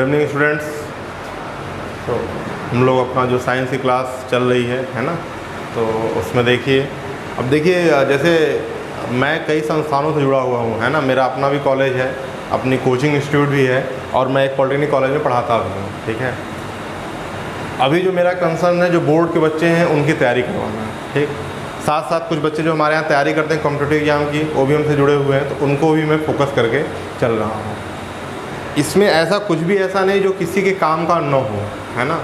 Good evening students. तो हम लोग अपना जो साइंस की क्लास चल रही है ना, तो उसमें देखिए, अब देखिए जैसे मैं कई संस्थानों से जुड़ा हुआ हूँ, है ना। मेरा अपना भी कॉलेज है, अपनी कोचिंग इंस्टीट्यूट भी है, और मैं एक पॉलिटेक्निक कॉलेज में पढ़ाता भी हूँ, ठीक है। अभी जो मेरा कंसर्न है, जो बोर्ड के बच्चे हैं उनकी तैयारी करवाना है, ठीक। साथ साथ कुछ बच्चे जो हमारे यहाँ तैयारी करते हैं कॉम्पिटिटिव एग्जाम की, वो भी हमसे जुड़े हुए हैं, तो उनको भी मैं फोकस करके चल रहा हूँ। इसमें ऐसा कुछ भी ऐसा नहीं जो किसी के काम का न हो, है ना।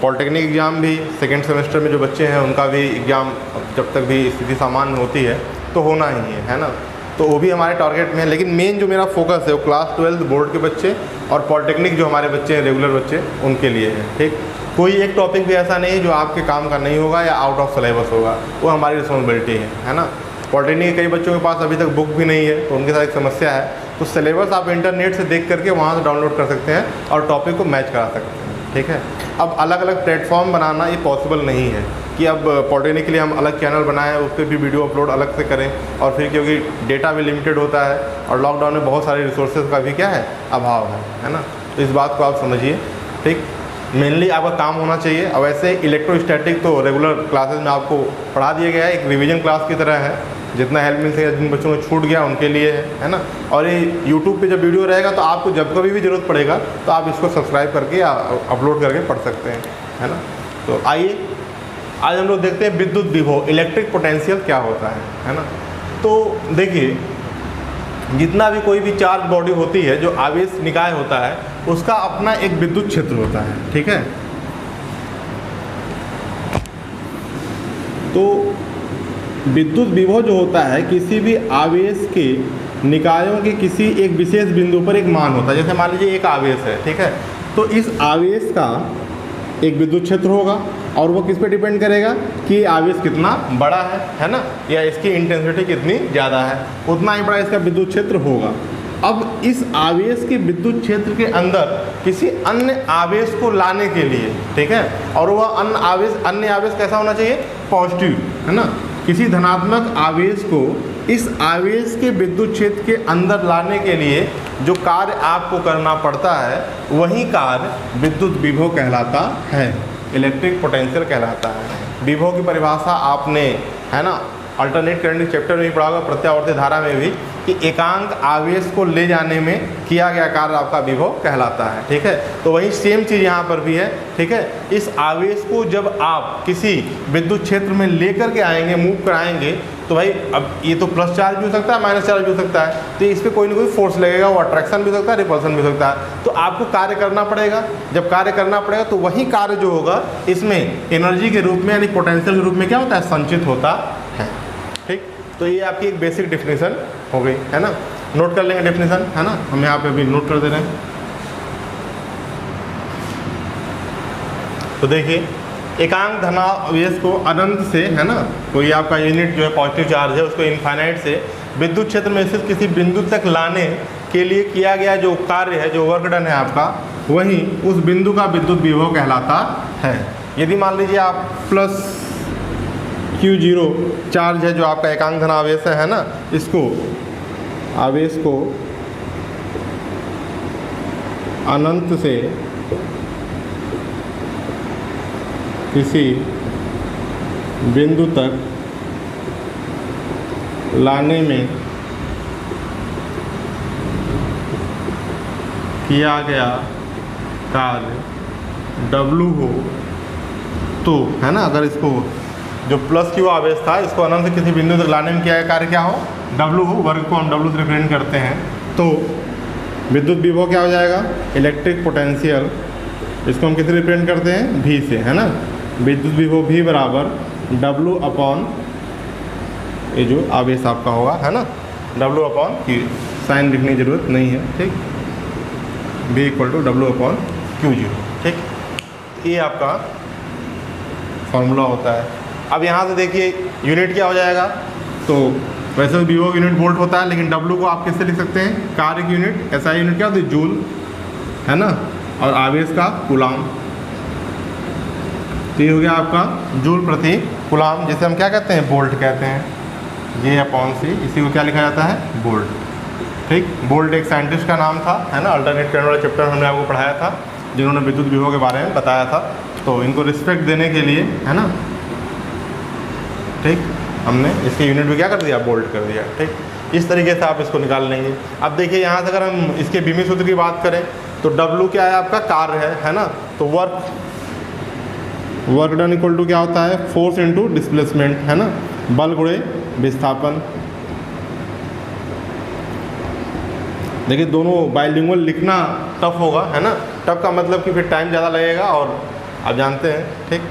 पॉलिटेक्निक एग्ज़ाम भी सेकेंड सेमेस्टर में जो बच्चे हैं उनका भी एग्ज़ाम जब तक भी स्थिति सामान्य होती है तो होना ही है ना। तो वो भी हमारे टारगेट में है, लेकिन मेन जो मेरा फोकस है वो क्लास 12 बोर्ड के बच्चे और पॉलिटेक्निक जो हमारे बच्चे हैं रेगुलर बच्चे, उनके लिए है, ठीक। कोई एक टॉपिक भी ऐसा नहीं जो आपके काम का नहीं होगा या आउट ऑफ सिलेबस होगा, वो हमारी रिस्पॉन्सिबिलिटी है ना। पॉलिटेक्निक के कई बच्चों के पास अभी तक बुक भी नहीं है, तो उनके साथ एक समस्या है। तो सिलेबस आप इंटरनेट से देख करके वहाँ से डाउनलोड कर सकते हैं और टॉपिक को मैच करा सकते हैं, ठीक है। अब अलग अलग प्लेटफॉर्म बनाना ये पॉसिबल नहीं है कि अब पॉलिटेक्निक के लिए हम अलग चैनल बनाएं, उस पर भी वीडियो अपलोड अलग से करें, और फिर क्योंकि डेटा भी लिमिटेड होता है और लॉकडाउन में बहुत सारे रिसोर्सेज का भी क्या है, अभाव है ना। तो इस बात को आप समझिए, ठीक। मेनली आपका काम होना चाहिए। अब ऐसे इलेक्ट्रोस्टैटिक तो रेगुलर क्लासेस में आपको पढ़ा दिया गया है, एक रिवीजन क्लास की तरह है। जितना हेल्प मिल सके, जिन बच्चों को छूट गया उनके लिए है ना। और ये यूट्यूब पे जब वीडियो रहेगा तो आपको जब कभी भी ज़रूरत पड़ेगा तो आप इसको सब्सक्राइब करके या अपलोड करके पढ़ सकते हैं, है ना। तो आइए आज हम लोग देखते हैं विद्युत विभव, इलेक्ट्रिक पोटेंशियल क्या होता है ना। तो देखिए, जितना भी कोई भी चार्ज बॉडी होती है, जो आवेश निकाय होता है, उसका अपना एक विद्युत क्षेत्र होता है, ठीक है। तो विद्युत विभव जो होता है किसी भी आवेश के निकायों के किसी एक विशेष बिंदु पर एक मान होता है। जैसे मान लीजिए एक आवेश है, ठीक है। तो इस आवेश का एक विद्युत क्षेत्र होगा और वो किस पे डिपेंड करेगा कि आवेश कितना बड़ा है ना, या इसकी इंटेंसिटी कितनी ज़्यादा है, उतना ही बड़ा इसका विद्युत क्षेत्र होगा। अब इस आवेश के विद्युत क्षेत्र के अंदर किसी अन्य आवेश को लाने के लिए, ठीक है, और वह अन्य आवेश कैसा होना चाहिए, पॉजिटिव, है ना। किसी धनात्मक आवेश को इस आवेश के विद्युत क्षेत्र के अंदर लाने के लिए जो कार्य आपको करना पड़ता है, वही कार्य विद्युत विभव कहलाता है, इलेक्ट्रिक पोटेंशियल कहलाता है। विभव की परिभाषा आपने, है ना, अल्टरनेट करंट चैप्टर में भी पढ़ा होगा, प्रत्यावर्ती धारा में भी, कि एकांक आवेश को ले जाने में किया गया कार्य आपका विभव कहलाता है, ठीक है। तो वही सेम चीज़ यहाँ पर भी है, ठीक है। इस आवेश को जब आप किसी विद्युत क्षेत्र में लेकर के आएंगे, मूव कराएंगे, तो भाई अब ये तो प्लस चार्ज भी हो सकता है, माइनस चार्ज भी हो सकता है, तो इस पर कोई ना कोई फोर्स लगेगा, वो अट्रैक्शन भी हो सकता है, रिपल्सन भी हो सकता है। तो आपको कार्य करना पड़ेगा। जब कार्य करना पड़ेगा तो वही कार्य जो होगा इसमें एनर्जी के रूप में, यानी पोटेंशियल के रूप में क्या होता है, संचित होता है, ठीक। तो ये आपकी एक बेसिक डेफिनेशन हो गई, है ना। नोट कर लेंगे डेफिनेशन, है ना, हम यहाँ पे अभी नोट कर दे रहे हैं। तो देखिए, एकांक धनावेश को अनंत से, है ना, कोई आपका यूनिट जो है पॉजिटिव चार्ज है, उसको इनफाइनाइट से विद्युत क्षेत्र में स्थित किसी बिंदु तक लाने के लिए किया गया जो कार्य है, जो वर्क डन है आपका, वही उस बिंदु का विद्युत विभव कहलाता है। यदि मान लीजिए आप प्लस Q0 चार्ज है जो आपका एकांक धन आवेश है ना, इसको आवेश को अनंत से किसी बिंदु तक लाने में किया गया कार्य W हो, तो, है ना, अगर इसको जो प्लस Q आवेश था, इसको अनंत से किसी बिंदु तक लाने में किया गया कार्य क्या हो, W हो, वर्ग को हम W से रिप्रेजेंट करते हैं, तो विद्युत विभव क्या हो जाएगा, इलेक्ट्रिक पोटेंशियल, इसको हम किसे रिप्रेजेंट करते हैं, V से, है ना। विद्युत विभव V बराबर W अपॉन ये जो आवेश आपका होगा, है ना, W अपॉन Q, साइन लिखने की जरूरत नहीं है, ठीक। V equal to W upon Q0, ठीक। ये आपका फॉर्मूला होता है। अब यहाँ से देखिए यूनिट क्या हो जाएगा, तो वैसे तो विभव यूनिट वोल्ट होता है, लेकिन W को आप किससे लिख सकते हैं, कार्य की यूनिट, SI यूनिट क्या होती है, जूल, है ना, और आवेश का कूलाम। तो ये हो गया आपका जूल प्रति कूलाम, जिसे हम क्या कहते हैं, वोल्ट कहते हैं, J/C, इसी को क्या लिखा जाता है, वोल्ट। ठीक। बोल्ट एक साइंटिस्ट का नाम था, है ना। अल्टरनेट करंट वाला चैप्टर हमने आपको पढ़ाया था, जिन्होंने विद्युत विभव के बारे में बताया था। तो इनको रिस्पेक्ट देने के लिए, है ना, ठीक, हमने इसके यूनिट में क्या कर दिया, बोल्ट कर दिया। ठीक, इस तरीके से आप इसको निकाल लेंगे। अब देखिए यहाँ से अगर हम इसके बीमी सूत्र की बात करें तो W क्या है, आपका कार्य है ना। तो वर्क डन इक्वल टू क्या होता है, फोर्स इनटू डिस्प्लेसमेंट, है ना, बल गुणे विस्थापन। देखिए दोनों बाइलिंगुअल लिखना टफ होगा, है ना। टफ का मतलब कि फिर टाइम ज़्यादा लगेगा, और आप जानते हैं, ठीक,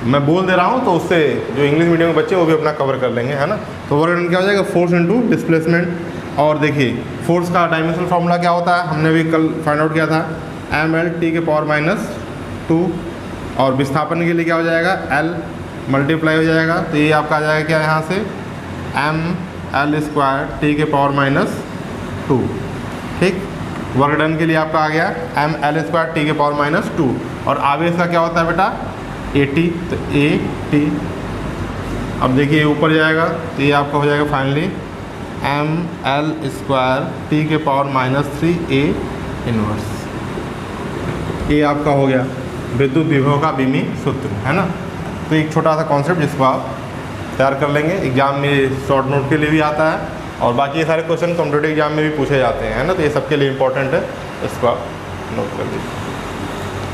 मैं बोल दे रहा हूँ तो उससे जो इंग्लिश मीडियम के बच्चे वो भी अपना कवर कर लेंगे, है ना। तो वर्क डन क्या हो जाएगा, फोर्स इनटू डिस्प्लेसमेंट। और देखिए फोर्स का डायमेंशनल फार्मूला क्या होता है, हमने भी कल फाइंड आउट किया था, mL/-2। और विस्थापन के लिए क्या हो जाएगा, L मल्टीप्लाई हो जाएगा, तो ये आपका आ जाएगा क्या यहाँ से, mL²T⁻²। ठीक, वर्क डन के लिए आपका आ गया mL²T⁻²। और आवेश का क्या होता है बेटा, AT, तो AT। अब देखिए ऊपर जाएगा तो ये आपका हो जाएगा फाइनली mL²T⁻³ A इनवर्स। ये आपका हो गया विद्युत विभव का बीमी सूत्र, है ना। तो एक छोटा सा कॉन्सेप्ट जिसको आप तैयार कर लेंगे, एग्जाम में शॉर्ट नोट के लिए भी आता है, और बाकी ये सारे क्वेश्चन कॉम्पिटिटिव एग्जाम में भी पूछे जाते हैं, है ना। तो ये सबके लिए इंपॉर्टेंट है, इसको आप नोट कर लीजिए।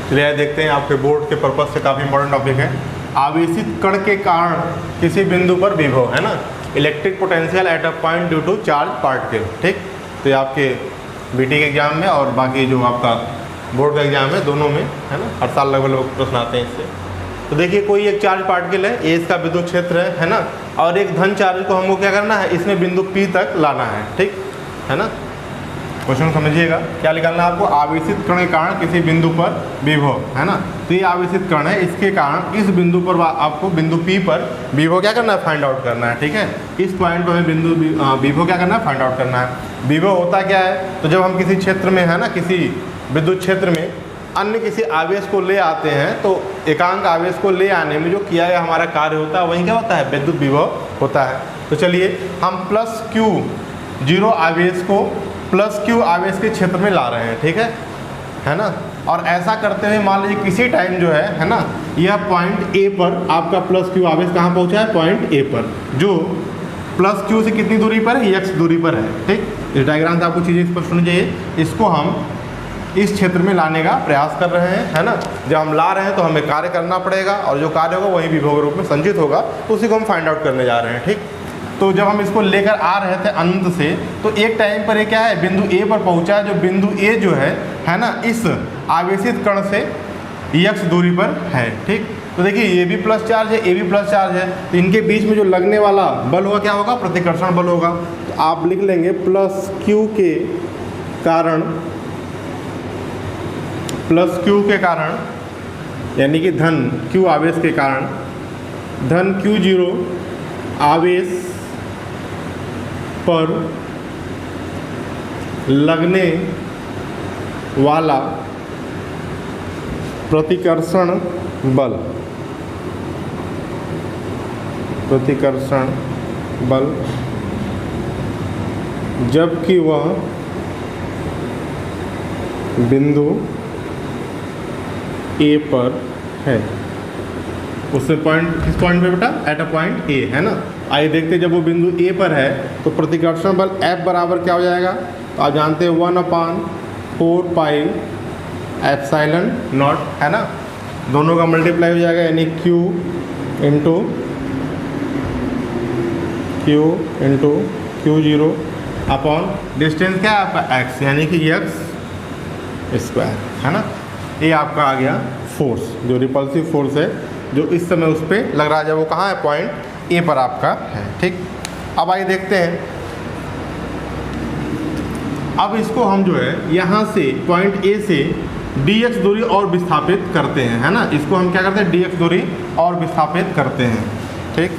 चलिए देखते हैं, आपके बोर्ड के पर्पज़ से काफ़ी इंपॉर्टेंट टॉपिक है। आवेशित कण के कारण किसी बिंदु पर विभव, है ना, electric potential at a point due to charge particle. ठीक, तो ये आपके बीटी के एग्जाम में और बाकी जो आपका बोर्ड का एग्जाम है दोनों में, है ना, हर साल लगभग प्रश्न आते हैं इससे। तो देखिए कोई एक चार्ज पार्टिकल है, ए इसका विद्युत क्षेत्र है ना, और एक धन चार्ज को हमको क्या करना है, इसमें बिंदु P तक लाना है। ठीक है ना, क्वेश्चन समझिएगा, क्या निकालना है आपको, आवेशित कण के कारण किसी बिंदु पर विभव, है ना। तो ये आवेशित कण है, इसके कारण इस बिंदु पर आपको बिंदु P पर विभव क्या करना है, फाइंड आउट करना है। ठीक है, इस पॉइंट पर हमें बिंदु विभव क्या करना है, फाइंड आउट करना है। विभव होता क्या है, तो जब हम किसी क्षेत्र में, है ना, किसी विद्युत क्षेत्र में अन्य किसी आवेश को ले आते हैं, तो एकांक आवेश को ले आने में जो किया गया हमारा कार्य होता है वही क्या होता है, विद्युत विभव होता है। तो चलिए हम +Q0 आवेश को +Q आवेश के क्षेत्र में ला रहे हैं। ठीक है ना। और ऐसा करते हुए मान लीजिए किसी टाइम जो है ना, यह पॉइंट A पर आपका +Q आवेश कहाँ पहुँचा है, पॉइंट A पर, जो +Q से कितनी दूरी पर है, x दूरी पर है। ठीक, इस डायग्राम से आपको चीज़ें स्पष्ट होनी चाहिए। इसको हम इस क्षेत्र में लाने का प्रयास कर रहे हैं, है ना। जब हम ला रहे हैं तो हमें कार्य करना पड़ेगा, और जो कार्य होगा वही विभव के रूप में संचित होगा, तो उसी को हम फाइंड आउट करने जा रहे हैं। ठीक, तो जब हम इसको लेकर आ रहे थे अनंत से, तो एक टाइम पर ये क्या है, बिंदु A पर पहुंचा है, जो बिंदु A जो है ना, इस आवेशित कण से x दूरी पर है। ठीक, तो देखिए ये भी प्लस चार्ज है, ये भी प्लस चार्ज है, तो इनके बीच में जो लगने वाला बल होगा क्या होगा, प्रतिकर्षण बल होगा। तो आप लिख लेंगे +Q के कारण, +Q के कारण यानी कि धन Q आवेश के कारण, धन Q0 आवेश पर लगने वाला प्रतिकर्षण बल, जबकि वह बिंदु A पर है। उससे पॉइंट, किस पॉइंट पे बेटा, एट अ पॉइंट A, है ना। आइए देखते हैं, जब वो बिंदु A पर है तो प्रतिकर्षण बल F बराबर क्या हो जाएगा, तो आप जानते हैं 1/4πε0, है ना। दोनों का मल्टीप्लाई हो जाएगा, यानी Q into Q0 upon distance क्या है आपका x, यानी कि x², है ना। ये आपका आ गया फोर्स, जो रिपल्सिव फोर्स है, जो इस समय उस पर लग रहा है, जब वो कहाँ है, पॉइंट A पर आपका है। ठीक, अब आइए देखते हैं, अब इसको हम जो है यहाँ से पॉइंट A से dx दूरी और विस्थापित करते हैं, है ना। इसको हम क्या करते हैं, dx दूरी और विस्थापित करते हैं। ठीक,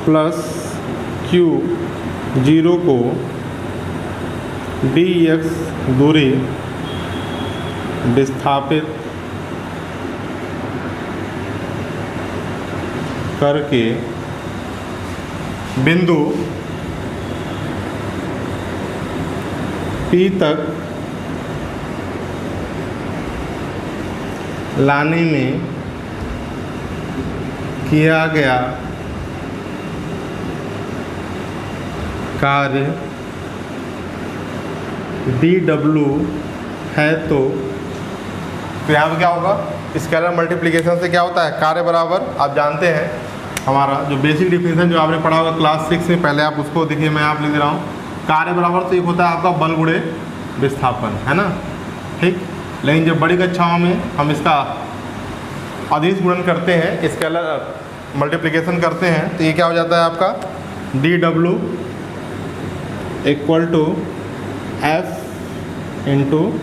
+Q0 को dx दूरी विस्थापित करके बिंदु P तक लाने में किया गया कार्य dw है तो यहाँ पे क्या होगा, स्केलर मल्टीप्लिकेशन से क्या होता है, कार्य बराबर, आप जानते हैं हमारा जो बेसिक डिफिनेशन जो आपने पढ़ा होगा क्लास 6 में, पहले आप उसको देखिए, मैं आप लिख दे रहा हूँ। कार्य बराबर तो एक होता है आपका बल गुणे विस्थापन, है ना, ठीक। लेकिन जब बड़ी कक्षाओं में हम इसका अदिश गुणन करते हैं, स्केलर मल्टीप्लिकेशन करते हैं, तो ये क्या हो जाता है आपका dw equal to f into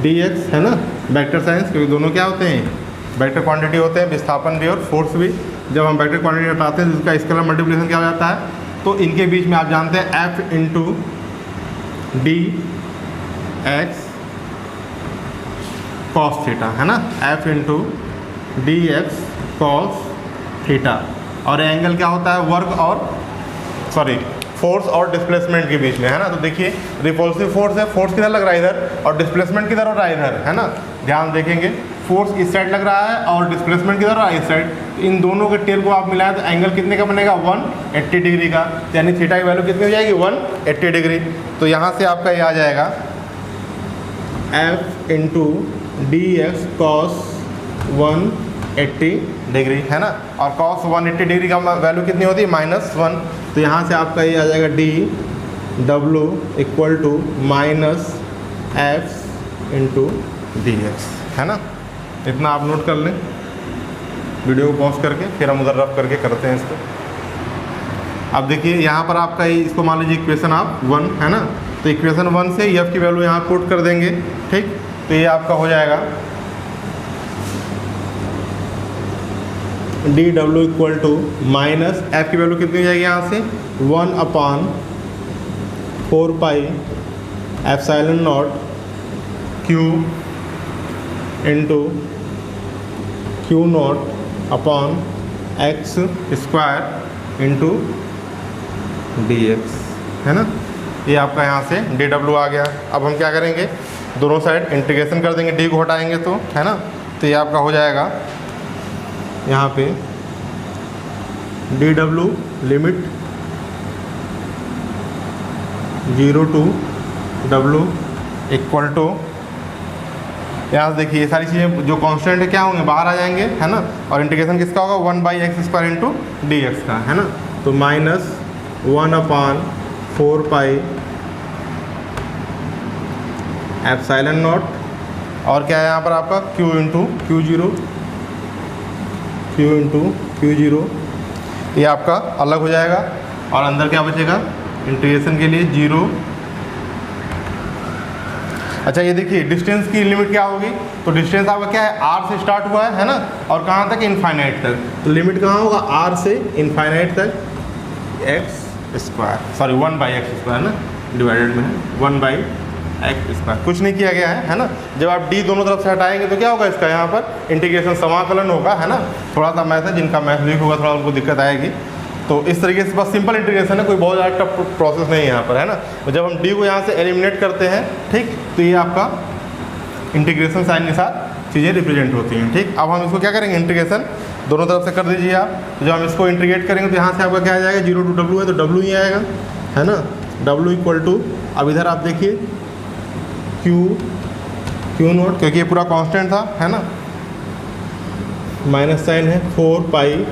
dx, है ना, वेक्टर साइंस, क्योंकि दोनों क्या होते हैं, वेक्टर क्वांटिटी होते हैं, विस्थापन भी और फोर्स भी। जब हम वेक्टर क्वांटिटी हटाते हैं तो इसका स्केलर मल्टीप्लिकेशन क्या हो जाता है, तो इनके बीच में आप जानते हैं f into D x cos theta, है ना, f into D x cos theta. और एंगल क्या होता है, वर्क और फोर्स और डिस्प्लेसमेंट के बीच में, है ना। तो देखिए रिपल्सिव फोर्स है, फोर्स किधर लग रहा है, इधर, और डिस्प्लेसमेंट किधर हो रहा है, इधर, है ना। ध्यान देखेंगे, फोर्स इस साइड लग रहा है और डिस्प्लेसमेंट किधर हो रहा है, इस साइड। इन दोनों के टेल को आप मिलाएं तो एंगल कितने का बनेगा, 180 डिग्री का, यानी थीटा की वैल्यू कितनी हो जाएगी, 180 डिग्री। तो यहाँ से आपका ये आ जाएगा f into D x cos 180 degree, है ना, और कॉस 180 डिग्री का वैल्यू कितनी होती है, -1। तो यहाँ से आपका ये आ जाएगा dw equal to -f into D X, है ना। इतना आप नोट कर लें, वीडियो को पॉज करके, फिर हम उधर रफ करके करते हैं इसको। अब देखिए यहाँ पर आपका इसको मान लीजिए इक्वेशन आप 1, है ना, तो इक्वेशन 1 से f की वैल्यू यहाँ पुट कर देंगे, ठीक। तो ये आपका हो जाएगा dw equal to minus f की वैल्यू कितनी हो जाएगी यहाँ से, 1/4 pi epsilon naught q into Q naught upon X square into D X, है ना। ये आपका यहाँ से dw आ गया। अब हम क्या करेंगे, दोनों साइड इंटीग्रेशन कर देंगे, d को हटाएंगे तो, है ना। तो ये आपका हो जाएगा यहाँ पे dw limit 0 to w equal to, यहाँ से देखिए ये सारी चीज़ें जो कांस्टेंट है क्या होंगे, बाहर आ जाएंगे, है ना। और इंटीग्रेशन किसका होगा, 1/x² इंटू डी एक्स का, है ना। तो -1/4 पाई एप्सिलॉन नॉट, और क्या है यहाँ पर आपका q इंटू Q0, ये आपका अलग हो जाएगा। और अंदर क्या बचेगा, इंटीग्रेशन के लिए 0। अच्छा ये देखिए डिस्टेंस की लिमिट क्या होगी, तो डिस्टेंस आपका क्या है, r से स्टार्ट हुआ है ना, और कहाँ तक, इनफाइनाइट तक। तो लिमिट कहाँ होगा, r से इनफाइनाइट तक, 1/x² ना, डिवाइडेड में है 1/x², कुछ नहीं किया गया है ना। जब आप d दोनों तरफ से हटाएंगे तो क्या होगा, इसका यहाँ पर इंटीग्रेशन समाकलन होगा, है ना। थोड़ा सा मैथ है, जिनका मैथ वीक होगा थोड़ा उनको दिक्कत आएगी। तो इस तरीके से बस सिंपल इंटीग्रेशन है, कोई बहुत ज़्यादा टफ प्रोसेस नहीं है यहाँ पर, है ना। तो जब हम d को यहाँ से एलिमिनेट करते हैं, ठीक, तो ये आपका इंटीग्रेशन साइन के साथ चीज़ें रिप्रेजेंट होती हैं, ठीक। अब हम इसको क्या करेंगे, इंटीग्रेशन दोनों तरफ से कर दीजिए आप। तो जब हम इसको इंटीग्रेट करेंगे तो यहाँ से आपका क्या आ जाएगा, 0 टू w है तो w ही आएगा, है ना। w इक्वल टू, अब इधर आप देखिए क्यू नोट, क्योंकि ये पूरा कांस्टेंट था, है ना, माइनस साइन है, 4 पाई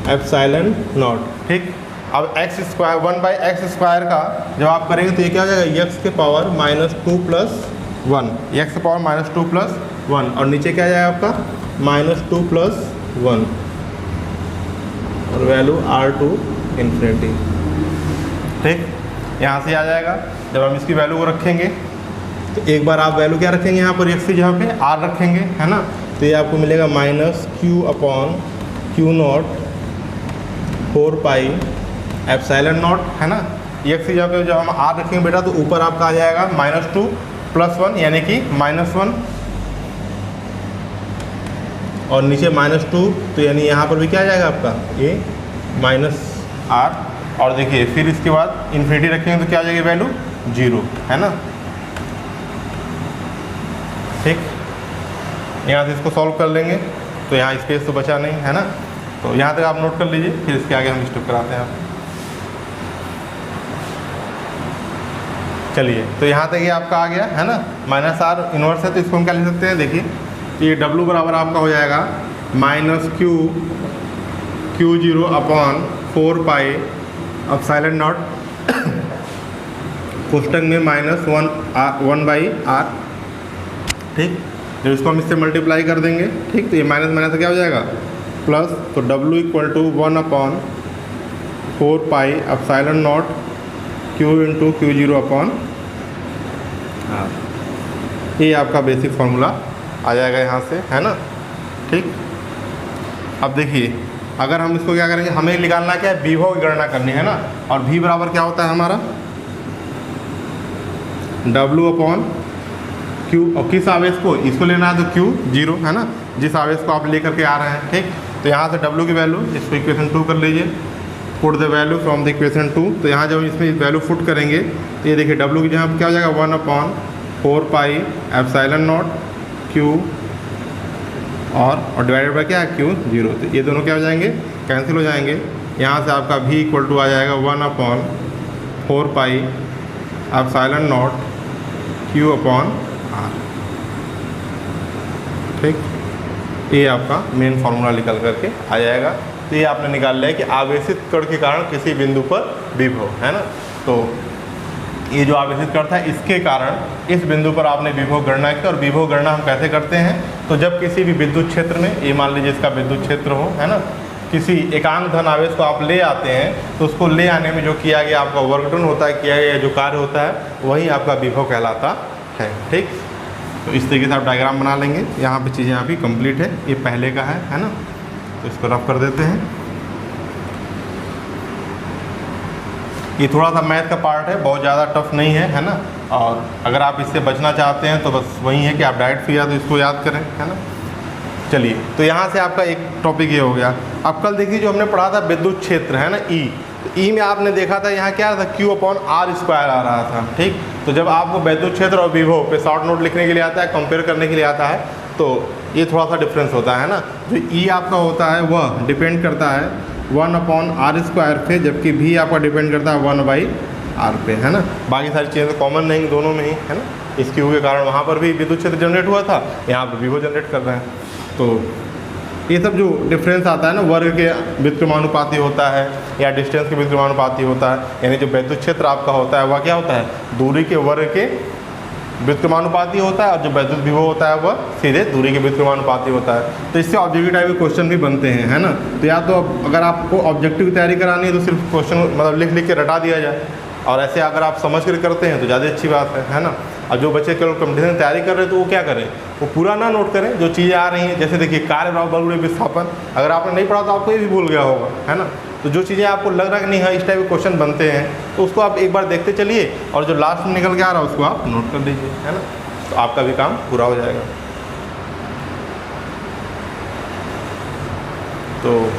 एप्सिलॉन नॉट, ठीक। अब x² 1/x² का जब आप करेंगे तो ये क्या हो जाएगा, x के पावर -2 + 1, x के पावर -2 + 1, और नीचे क्या जाएगा आपका -2 + 1, और वैल्यू r to ∞, ठीक। यहाँ से आ जाएगा। जब हम इसकी वैल्यू को रखेंगे तो एक बार आप वैल्यू क्या रखेंगे, यहाँ पर x की जगह पे r रखेंगे, है ना। तो ये आपको मिलेगा -q/Q0 4 पाई एप्सिलॉन नॉट, है ना। x की जगह पे जब हम r रखेंगे बेटा तो ऊपर आपका आ जाएगा -2 + 1, यानी कि -1, और नीचे -2, तो यानी यहाँ पर भी क्या आ जाएगा आपका ये -r। और देखिए फिर इसके बाद इन्फिनिटी रखेंगे तो क्या आ जाएगी वैल्यू 0, है ना। ठीक, यहाँ से इसको सॉल्व कर लेंगे तो यहाँ स्पेस तो बचा नहीं है ना, तो यहाँ तक आप नोट कर लीजिए, फिर इसके आगे हम स्टेप कराते हैं आप। चलिए, तो यहाँ तक ये आपका आ गया है ना, माइनस आर इन्वर्स है तो इसको हम क्या लिख सकते हैं, देखिए ये W बराबर आपका हो जाएगा minus Q zero upon 4 pi अब साइलेंट नॉट कोष्टक में -1 बाई आर। ठीक, जब इसको हम इससे मल्टीप्लाई कर देंगे, ठीक, तो ये माइनस माइनस क्या हो जाएगा प्लस, तो W equal to 1 upon 4 pi अब silent naught Q into Q zero upon R. ये आपका बेसिक फार्मूला आ जाएगा यहाँ से, है ना। ठीक, अब देखिए अगर हम इसको क्या करेंगे, हमें निकालना क्या है, विभव की गणना करनी है ना, और V बराबर क्या होता है हमारा W अपॉन Q, और किस आवेश को, इसको लेना है तो Q जीरो है ना, जिस आवेश को आप लेकर के आ रहे हैं। ठीक, तो यहाँ से W की वैल्यू, इसको इक्वेशन 2 कर लीजिए, put the value from the equation 2, तो यहाँ जब इसमें वैल्यू पुट करेंगे तो ये देखिए W की जगह क्या हो जाएगा 1 अपॉन 4 पाई एप्सिलॉन नॉट Q और डिवाइडेड बाय क्या है Q जीरो, तो ये दोनों क्या हो जाएंगे, कैंसिल हो जाएंगे। यहाँ से आपका V इक्वल टू आ जाएगा 1 अपॉन 4 पाई epsilon naught Q upon R। ठीक, ये आपका मेन फार्मूला निकल करके आ जाएगा। तो ये आपने निकाल लिया कि आवेशित कण के कारण किसी बिंदु पर विभव, है ना। तो ये जो आवेशित कण था इसके कारण इस बिंदु पर आपने विभव गणना की, और विभव गणना हम कैसे करते हैं, तो जब किसी भी विद्युत क्षेत्र में, ये मान लीजिए इसका विद्युत क्षेत्र हो, है ना, किसी एकांक धन आवेश को आप ले आते हैं तो उसको ले आने में जो किया गया आपका वर्क डन होता है, किया गया जो कार्य होता है, वही आपका विभव कहलाता है। ठीक, तो इस तरीके से आप डायग्राम बना लेंगे। यहाँ पे चीज़ें अभी कंप्लीट है, ये पहले का है ना, तो इसको रफ कर देते हैं। ये थोड़ा सा मैथ का पार्ट है, बहुत ज़्यादा टफ नहीं है ना, और अगर आप इससे बचना चाहते हैं तो बस वही है कि आप डायरेक्ट फिर या तो इसको याद करें, है ना। चलिए, तो यहाँ से आपका एक टॉपिक ये हो गया। अब कल देखिए जो हमने पढ़ा था विद्युत क्षेत्र, है ना, ई, तो ई में आपने देखा था यहाँ क्या था, Q अपॉन R स्क्वायर आ रहा था। ठीक, तो जब आपको विद्युत क्षेत्र और विभव पे शॉर्ट नोट लिखने के लिए आता है, कंपेयर करने के लिए आता है, तो ये थोड़ा सा डिफरेंस होता है ना। जो ई आपका होता है वह डिपेंड करता है 1 अपॉन R स्क्वायर पे, जबकि V आपका डिपेंड करता है 1 बाई R पे, है ना। बाकी सारी चीज़ें कॉमन नहीं दोनों में ही, है ना। इस Q के कारण वहाँ पर भी विद्युत क्षेत्र जनरेट हुआ था, यहाँ पर विभव जनरेट कर रहे हैं। तो ये सब जो डिफरेंस आता है ना, वर्ग के व्युत्क्रमानुपाती होता है या डिस्टेंस के व्युत्क्रमानुपाती होता है, यानी जो विद्युत क्षेत्र आपका होता है वह क्या होता है, दूरी के वर्ग के व्युत्क्रमानुपाती होता है, और जो विद्युत विभव होता है वह सीधे दूरी के व्युत्क्रमानुपाती होता है। तो इससे ऑब्जेक्टिव टाइप के क्वेश्चन भी बनते हैं, है ना। तो या तो अगर आपको ऑब्जेक्टिव की तैयारी करानी है तो सिर्फ क्वेश्चन मतलब लिख के रटा दिया जाए, और ऐसे अगर आप समझ कर करते हैं तो ज़्यादा अच्छी बात है ना। और जो बच्चे केवल कंपटीशन तैयारी कर रहे हैं तो वो क्या करें, वो पूरा ना नोट करें, जो चीज़ें आ रही हैं, जैसे देखिए कार्य बल विस्थापन, अगर आपने नहीं पढ़ा तो आपको ये भी भूल गया होगा, है ना। तो जो चीज़ें आपको लग रहा है कि नहीं, हाँ इस टाइप के क्वेश्चन बनते हैं, तो उसको आप एक बार देखते चलिए, और जो लास्ट में निकल के आ रहा है उसको आप नोट कर लीजिए, है ना। तो आपका भी काम पूरा हो जाएगा। तो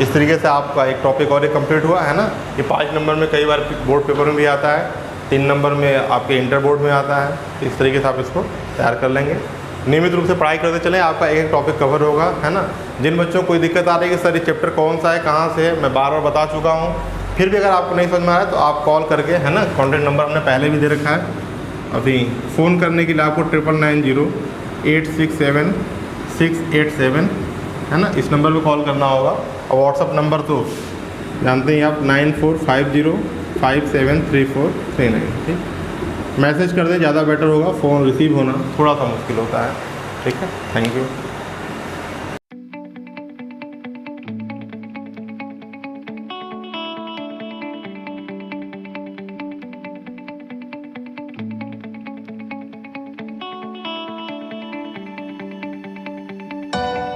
इस तरीके से आपका एक टॉपिक और एक कंप्लीट हुआ, है ना। ये 5 नंबर में कई बार बोर्ड पेपर में भी आता है, 3 नंबर में आपके इंटर बोर्ड में आता है। इस तरीके से आप इसको तैयार कर लेंगे। नियमित रूप से पढ़ाई करते चलें, आपका एक टॉपिक कवर होगा, है ना। जिन बच्चों को कोई दिक्कत आ रही है कि सर ये चैप्टर कौन सा है, कहाँ से है, मैं बार बार बता चुका हूँ, फिर भी अगर आपको नहीं समझ में आ रहा है तो आप कॉल करके, है ना, कॉन्टैक्ट नंबर हमने पहले भी दे रखा है। अभी फ़ोन करने के लिए आपको 9990-867-687, है ना, इस नंबर पे कॉल करना होगा। और व्हाट्सअप नंबर तो जानते हैं आप 9450573439। ठीक, मैसेज कर दें, ज़्यादा बेटर होगा, फ़ोन रिसीव होना थोड़ा सा मुश्किल होता है। ठीक है, थैंक यू।